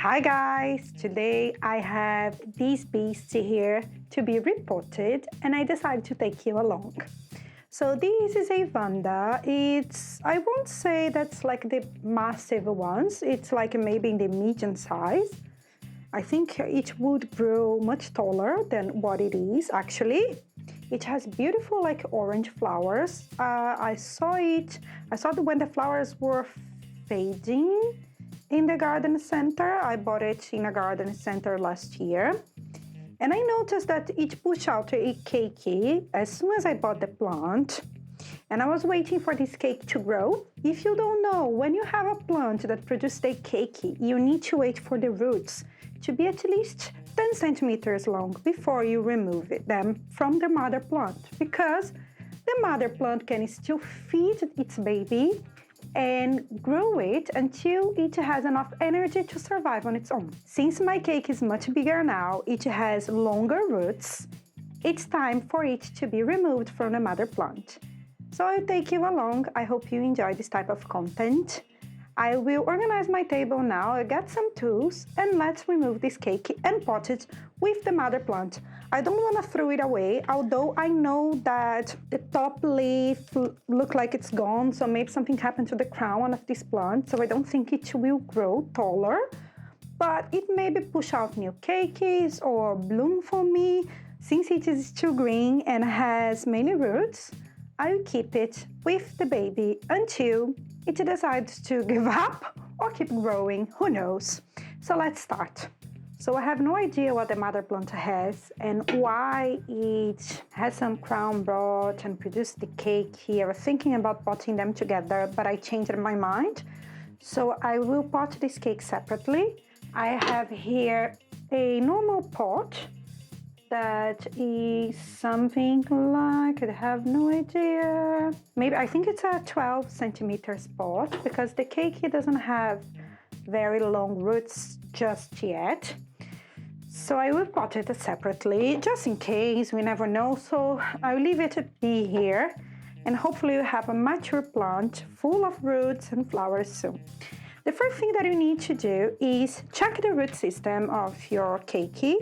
Hi guys! Today I have these beasts here to be repotted and I decided to take you along. So this is a Vanda. I won't say that's like the massive ones, it's like maybe in the medium size. I think it would grow much taller than what it is actually. It has beautiful like orange flowers. I saw that when the flowers were fading in the garden center. I bought it in a garden center last year. And I noticed that it pushed out a keiki as soon as I bought the plant. And I was waiting for this cake to grow. If you don't know, when you have a plant that produces a keiki, you need to wait for the roots to be at least 10 centimeters long before you remove them from the mother plant, because the mother plant can still feed its baby and grow it until it has enough energy to survive on its own. Since my cake is much bigger now, it has longer roots, it's time for it to be removed from the mother plant. So I'll take you along. I hope you enjoy this type of content. I will organize my table now, I'll get some tools, and let's remove this cake and pot it with the mother plant. I don't want to throw it away, although I know that the top leaf looks like it's gone, so maybe something happened to the crown of this plant, so I don't think it will grow taller, but it maybe push out new keikis or bloom for me. Since it is still green and has many roots, I'll keep it with the baby until it decides to give up or keep growing, who knows. So let's start. So I have no idea what the mother plant has and why it has some crown rot and produced the cake here. I was thinking about potting them together, but I changed my mind. So I will pot this cake separately. I have here a normal pot that is something like, I have no idea, maybe I think it's a 12 centimeters pot, because the cake doesn't have very long roots just yet. So I will pot it separately, just in case, we never know. So I'll leave it be here, and hopefully you have a mature plant full of roots and flowers soon. The first thing that you need to do is check the root system of your keiki.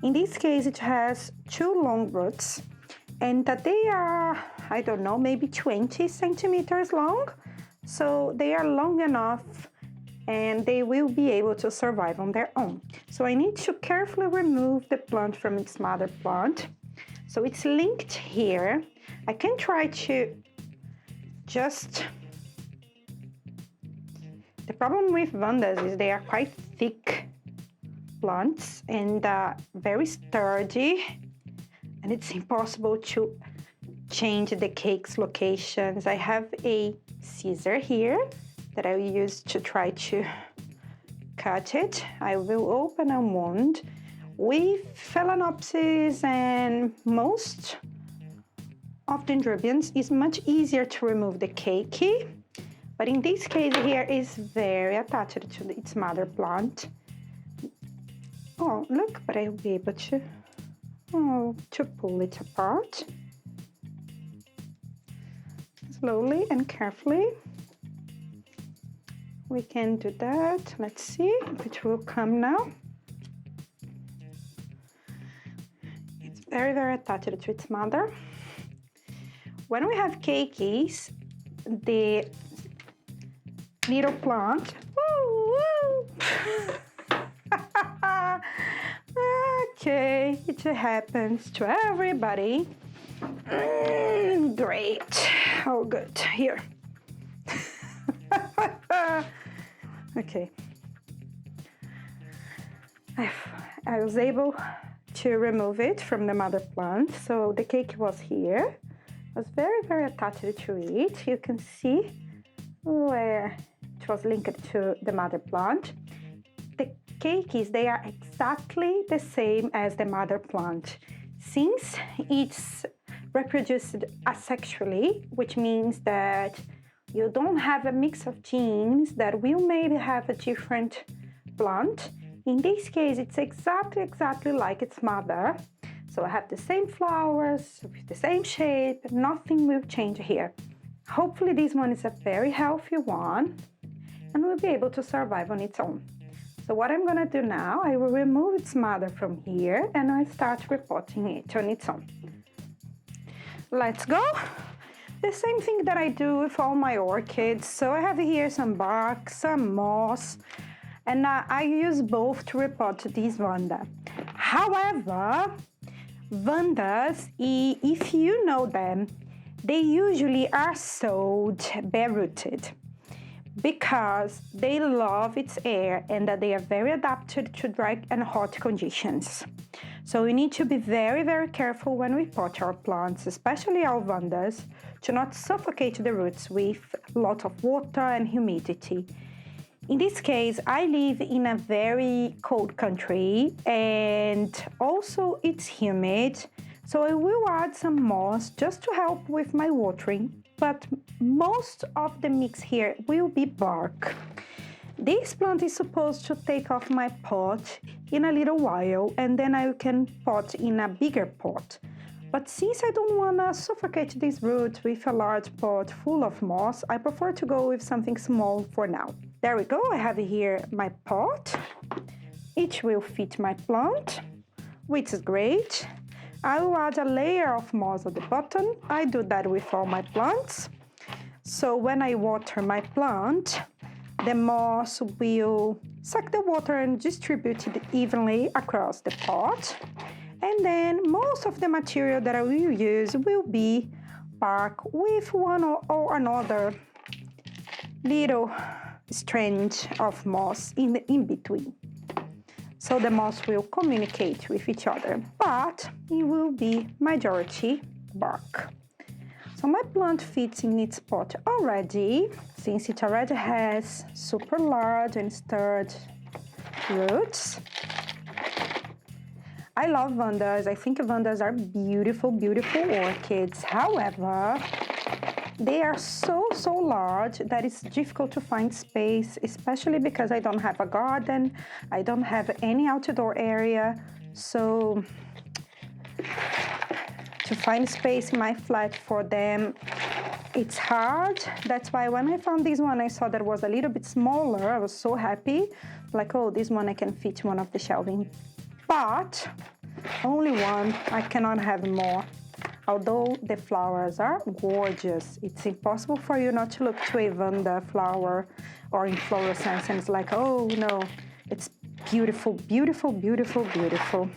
In this case, it has 2 long roots, and that they are, I don't know, maybe 20 centimeters long. So they are long enough and they will be able to survive on their own. So I need to carefully remove the plant from its mother plant. So it's linked here. I can try to just... The problem with Vandas is they are quite thick plants and very sturdy, and it's impossible to change the cake's locations. I have a scissor here that I will use to try to cut it. I will open a wound. With Phalaenopsis and most of the Dendrobiums, it's much easier to remove the keiki. But in this case here, is very attached to its mother plant. Oh, look, but I'll be able to pull it apart. Slowly and carefully. We can do that. Let's see if it will come now. It's very, very attached to its mother. When we have keikis, the little plant. Woo, woo. Okay, it happens to everybody. Great. Oh, good. Here. Okay. I was able to remove it from the mother plant. So the cake was here. I was very, very attached to it. You can see where it was linked to the mother plant. The keikis, they are exactly the same as the mother plant. Since it's reproduced asexually, which means that you don't have a mix of genes that will maybe have a different plant. In this case, it's exactly like its mother. So I have the same flowers with the same shape, nothing will change here. Hopefully this one is a very healthy one and will be able to survive on its own. So what I'm gonna do now, I will remove its mother from here and I start repotting it on its own. Let's go. The same thing that I do with all my orchids. So I have here some bark, some moss, and I use both to repot this Vanda. However, Vandas, if you know them, they usually are sold bare-rooted because they love its air and that they are very adapted to dry and hot conditions. So we need to be very, very careful when we pot our plants, especially our Vandas, to not suffocate the roots with a lot of water and humidity. In this case, I live in a very cold country and also it's humid, so I will add some moss just to help with my watering, but most of the mix here will be bark. This plant is supposed to take off my pot in a little while and then I can pot in a bigger pot. But since I don't want to suffocate these roots with a large pot full of moss, I prefer to go with something small for now. There we go, I have here my pot. Each will fit my plant, which is great. I will add a layer of moss at the bottom. I do that with all my plants. So when I water my plant, the moss will suck the water and distribute it evenly across the pot. And then most of the material that I will use will be bark with one or another little strand of moss in between. So the moss will communicate with each other, but it will be majority bark. So my plant fits in its pot already, since it already has super large and sturdy roots. I love Vandas. I think Vandas are beautiful, beautiful orchids. However, they are so large that it's difficult to find space, especially because I don't have a garden, I don't have any outdoor area. So to find space in my flat for them, it's hard. That's why when I found this one, I saw that it was a little bit smaller. I was so happy. Like, oh, this one I can fit one of the shelving. But only one, I cannot have more. Although the flowers are gorgeous, it's impossible for you not to look to a Vanda flower or inflorescence and it's like, oh no, it's beautiful, beautiful, beautiful, beautiful.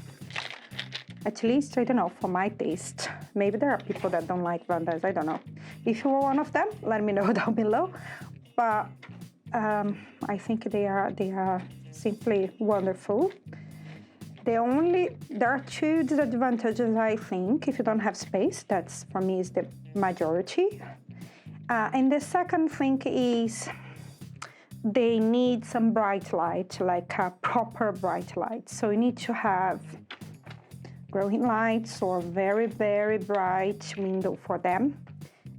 At least, I don't know, for my taste. Maybe there are people that don't like Vandas, I don't know. If you are one of them, let me know down below. But I think they are simply wonderful. There are two disadvantages, I think, if you don't have space. That's, for me, is the majority. And the second thing is they need some bright light, like a proper bright light. So you need to have growing lights or very, very bright window for them,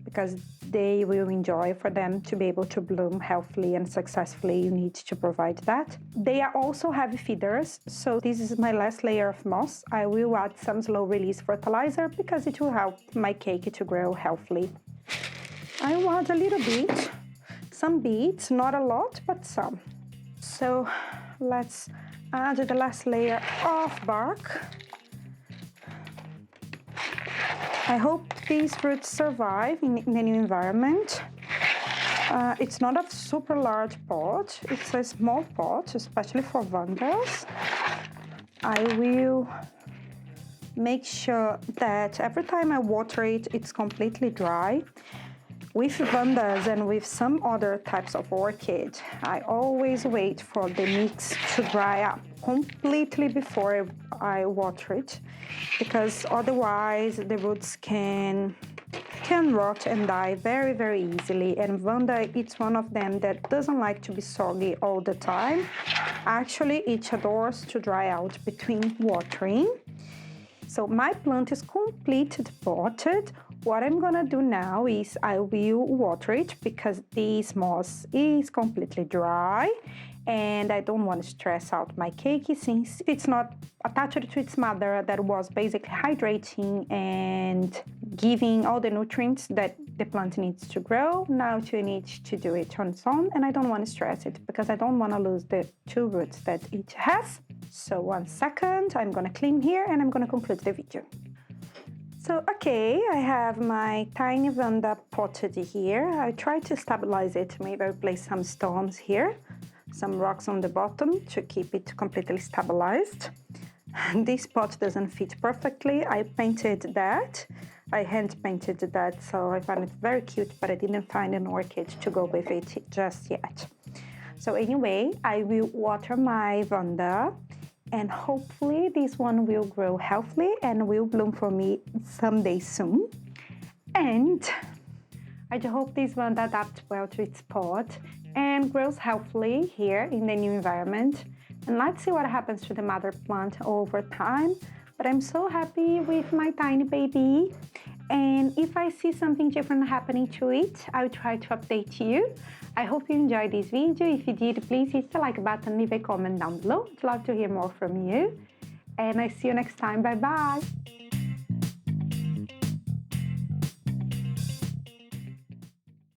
because they will enjoy. For them to be able to bloom healthily and successfully, you need to provide that. They are also heavy feeders, so this is my last layer of moss. I will add some slow release fertilizer because it will help my cake to grow healthily. I will add a little bit, some beads, not a lot, but some. So let's add the last layer of bark. I hope these roots survive in the new environment. It's not a super large pot, it's a small pot, especially for Vandas. I will make sure that every time I water it, it's completely dry. With Vandas and with some other types of orchid, I always wait for the mix to dry up completely before I water it, because otherwise the roots can rot and die very, very easily. And Vanda, it's one of them that doesn't like to be soggy all the time. Actually, it adores to dry out between watering. So my plant is completely potted. What I'm gonna do now is I will water it because this moss is completely dry and I don't want to stress out my cake since it's not attached to its mother that was basically hydrating and giving all the nutrients that the plant needs to grow. Now it needs to do it on its own, and I don't want to stress it because I don't want to lose the 2 roots that it has. So 1 second, I'm gonna clean here and I'm gonna conclude the video. So, okay, I have my tiny Vanda potted here. I try to stabilize it. Maybe I'll place some stones here, some rocks on the bottom to keep it completely stabilized. This pot doesn't fit perfectly. I painted that. I hand painted that, so I find it very cute, but I didn't find an orchid to go with it just yet. So anyway, I will water my Vanda, and hopefully this one will grow healthily and will bloom for me someday soon. And I do hope this Vanda adapts well to its pot and grows healthily here in the new environment. And let's see what happens to the mother plant over time. But I'm so happy with my tiny baby. And if I see something different happening to it, I'll try to update you. I hope you enjoyed this video. If you did, please hit the like button, leave a comment down below. I'd love to hear more from you. And I see you next time. Bye bye.